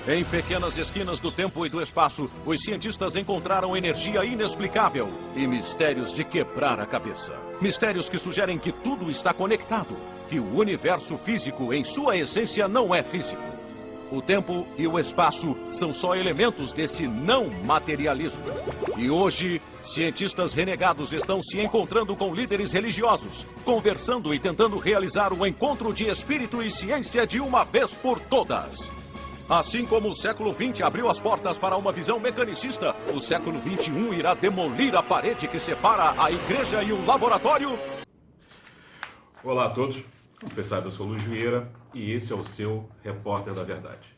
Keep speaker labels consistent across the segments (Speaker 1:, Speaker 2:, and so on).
Speaker 1: Em pequenas esquinas do tempo e do espaço, os cientistas encontraram energia inexplicável e mistérios de quebrar a cabeça. Mistérios que sugerem que tudo está conectado, que o universo físico, em sua essência, não é físico. O tempo e o espaço são só elementos desse não materialismo. E hoje, cientistas renegados estão se encontrando com líderes religiosos, conversando e tentando realizar um encontro de espírito e ciência de uma vez por todas. Assim como o século XX abriu as portas para uma visão mecanicista, o século XXI irá demolir a parede que separa a igreja e o laboratório.
Speaker 2: Olá a todos, como vocês sabem, eu sou o Luiz Vieira e esse é o seu Repórter da Verdade.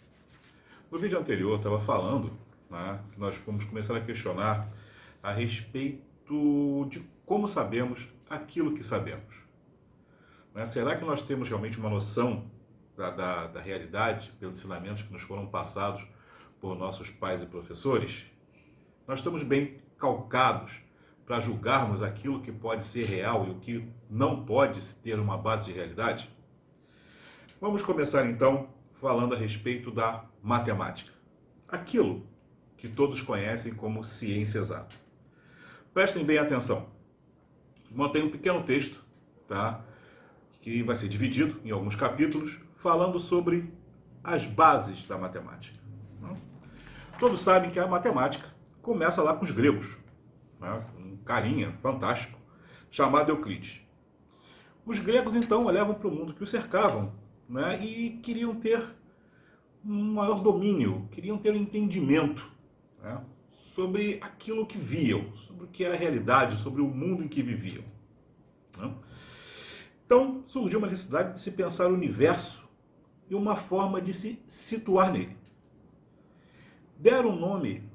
Speaker 2: No vídeo anterior eu estava falando, que nós fomos começar a questionar a respeito de como sabemos aquilo que sabemos. Será que nós temos realmente uma noção da realidade, pelos ensinamentos que nos foram passados por nossos pais e professores? Nós estamos bem calcados para julgarmos aquilo que pode ser real e o que não pode ter uma base de realidade? Vamos começar então falando a respeito da matemática. Aquilo que todos conhecem como ciência exata. Prestem bem atenção. Montei um pequeno texto, que vai ser dividido em alguns capítulos, falando sobre as bases da matemática. Todos sabem que a matemática começa lá com os gregos, um carinha fantástico chamado Euclides. Os gregos então olhavam para o mundo que os cercavam, e queriam ter um maior domínio, queriam ter um entendimento sobre aquilo que viam, sobre o que era a realidade, sobre o mundo em que viviam. Então surgiu uma necessidade de se pensar o universo e uma forma de se situar nele. Deram um nome,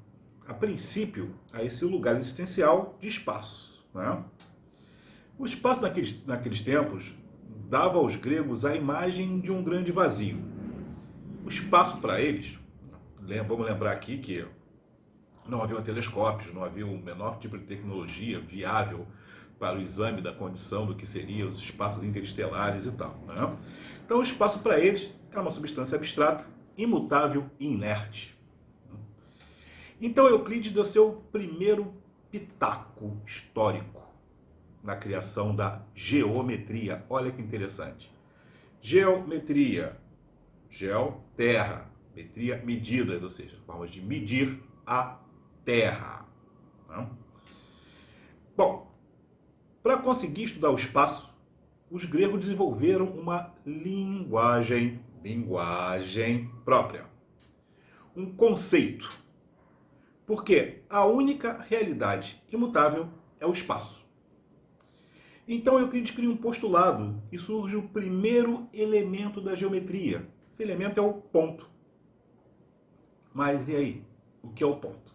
Speaker 2: a princípio, a esse lugar existencial de espaço. O espaço naqueles tempos dava aos gregos a imagem de um grande vazio. O espaço para eles, vamos lembrar aqui que não havia telescópios, não havia o menor tipo de tecnologia viável para o exame da condição do que seriam os espaços interestelares e tal. Então o espaço para eles era uma substância abstrata, imutável e inerte. Então Euclides deu seu primeiro pitaco histórico na criação da geometria. Olha que interessante. Geometria, geo, terra, metria, medidas, ou seja, formas de medir a terra. Bom, para conseguir estudar o espaço, os gregos desenvolveram uma linguagem própria. Um conceito. Porque a única realidade imutável é o espaço. Então Euclides cria um postulado e surge o primeiro elemento da geometria. Esse elemento é o ponto. Mas e aí? O que é o ponto?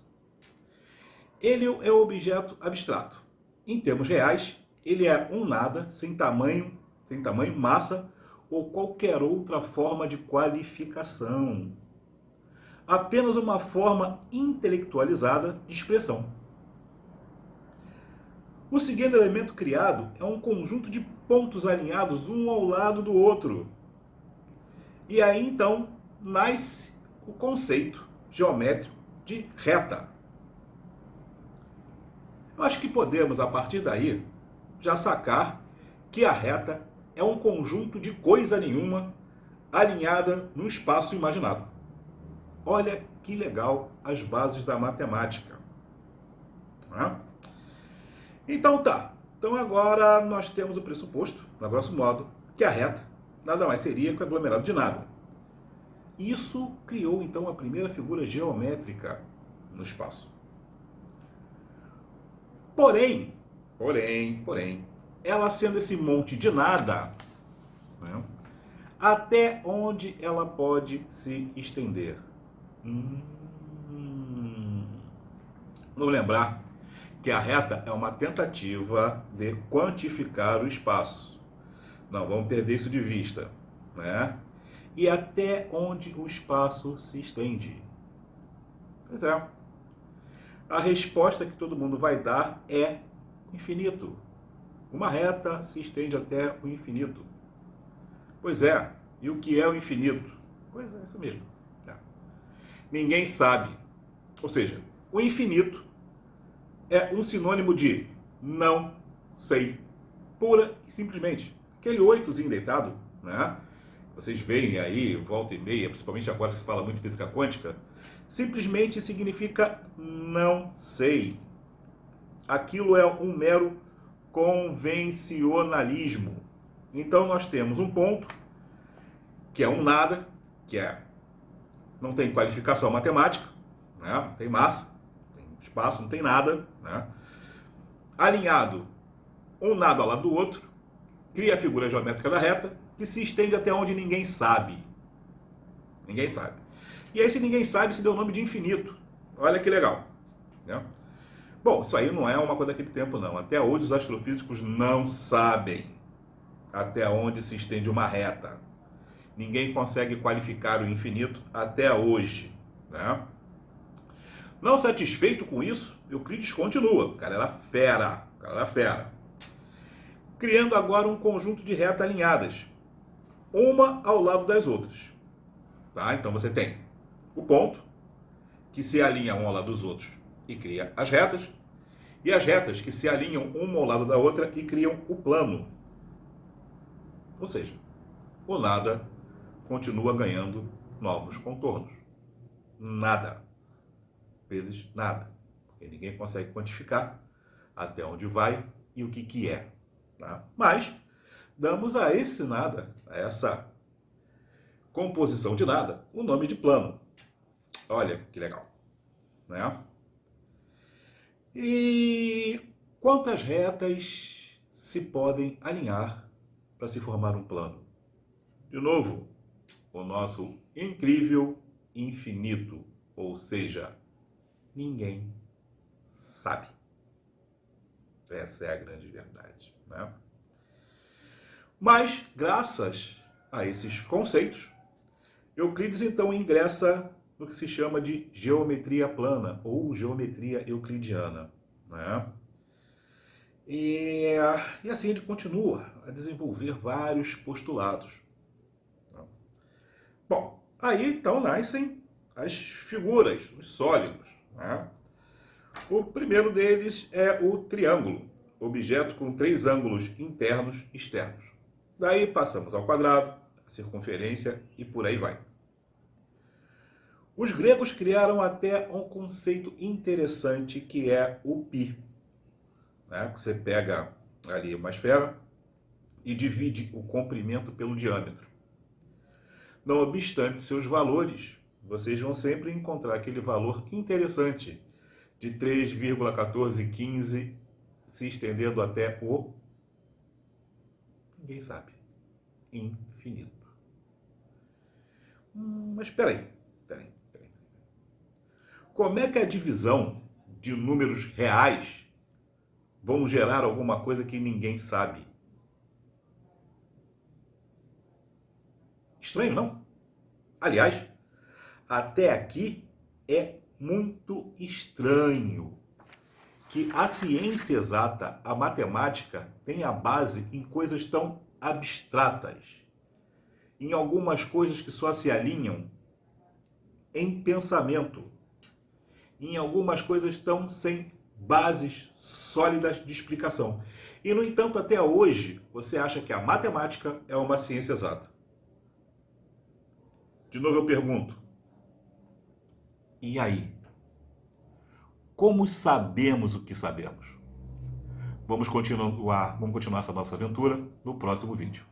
Speaker 2: Ele é um objeto abstrato. Em termos reais, ele é um nada, sem tamanho, massa ou qualquer outra forma de qualificação. Apenas uma forma intelectualizada de expressão. O seguinte elemento criado é um conjunto de pontos alinhados um ao lado do outro. E aí então nasce o conceito geométrico de reta. Eu acho que podemos, a partir daí, já sacar que a reta é um conjunto de coisa nenhuma alinhada no espaço imaginado. Olha que legal as bases da matemática. Então tá. Então agora nós temos o pressuposto, a grosso modo, que a reta nada mais seria que o aglomerado de nada. Isso criou então a primeira figura geométrica no espaço. Porém, ela sendo esse monte de nada, até onde ela pode se estender? Vamos lembrar que a reta é uma tentativa de quantificar o espaço. Não vamos perder isso de vista. E até onde o espaço se estende? Pois é. A resposta que todo mundo vai dar é infinito. Uma reta se estende até o infinito. Pois é. E o que é o infinito? Pois é, isso mesmo. ninguém sabe. Ou seja, o infinito é um sinônimo de não sei. Pura e simplesmente. Aquele oitozinho deitado, né? Vocês veem aí, volta e meia, principalmente agora se fala muito em física quântica, simplesmente significa não sei. Aquilo é um mero convencionalismo. Então nós temos um ponto, que é um nada, não tem qualificação matemática, né? Não tem massa, não tem espaço, não tem nada, né? Alinhado um nada ao lado do outro, cria a figura geométrica da reta, que se estende até onde ninguém sabe. Ninguém sabe. E aí, se ninguém sabe, se deu o nome de infinito. Olha que legal, né? Bom, isso aí não é uma coisa daquele tempo, não. Até hoje os astrofísicos não sabem até onde se estende uma reta. Ninguém consegue qualificar o infinito até hoje, né? Não satisfeito com isso, Euclides continua. O cara era fera, criando agora um conjunto de retas alinhadas, uma ao lado das outras. Tá? Então você tem o ponto, que se alinha um ao lado dos outros e cria as retas, e as retas que se alinham uma ao lado da outra e criam o plano. Ou seja, o nada continua ganhando novos contornos. Nada vezes nada. Porque ninguém consegue quantificar até onde vai e o que é. Tá? Mas damos a esse nada, a essa composição de nada, o nome de plano. Olha que legal, né? E quantas retas se podem alinhar para se formar um plano? De novo, o nosso incrível infinito, ou seja, ninguém sabe. Essa é a grande verdade, né? Mas, graças a esses conceitos, Euclides então ingressa no que se chama de geometria plana ou geometria euclidiana, né? E assim ele continua a desenvolver vários postulados. Bom, aí então nascem as figuras, os sólidos, né? O primeiro deles é o triângulo, objeto com três ângulos internos e externos. Daí passamos ao quadrado, a circunferência e por aí vai. Os gregos criaram até um conceito interessante que é o π. Né? Você pega ali uma esfera e divide o comprimento pelo diâmetro. Não obstante seus valores, vocês vão sempre encontrar aquele valor interessante de 3,1415 se estendendo até o... ninguém sabe. Infinito. Mas espera aí. Como é que a divisão de números reais vão gerar alguma coisa que ninguém sabe? Estranho, não? Aliás, até aqui é muito estranho que a ciência exata, a matemática, tenha base em coisas tão abstratas, em algumas coisas que só se alinham em pensamento, em algumas coisas tão sem bases sólidas de explicação. E, no entanto, até hoje, você acha que a matemática é uma ciência exata. De novo eu pergunto, e aí? Como sabemos o que sabemos? Vamos continuar essa nossa aventura no próximo vídeo.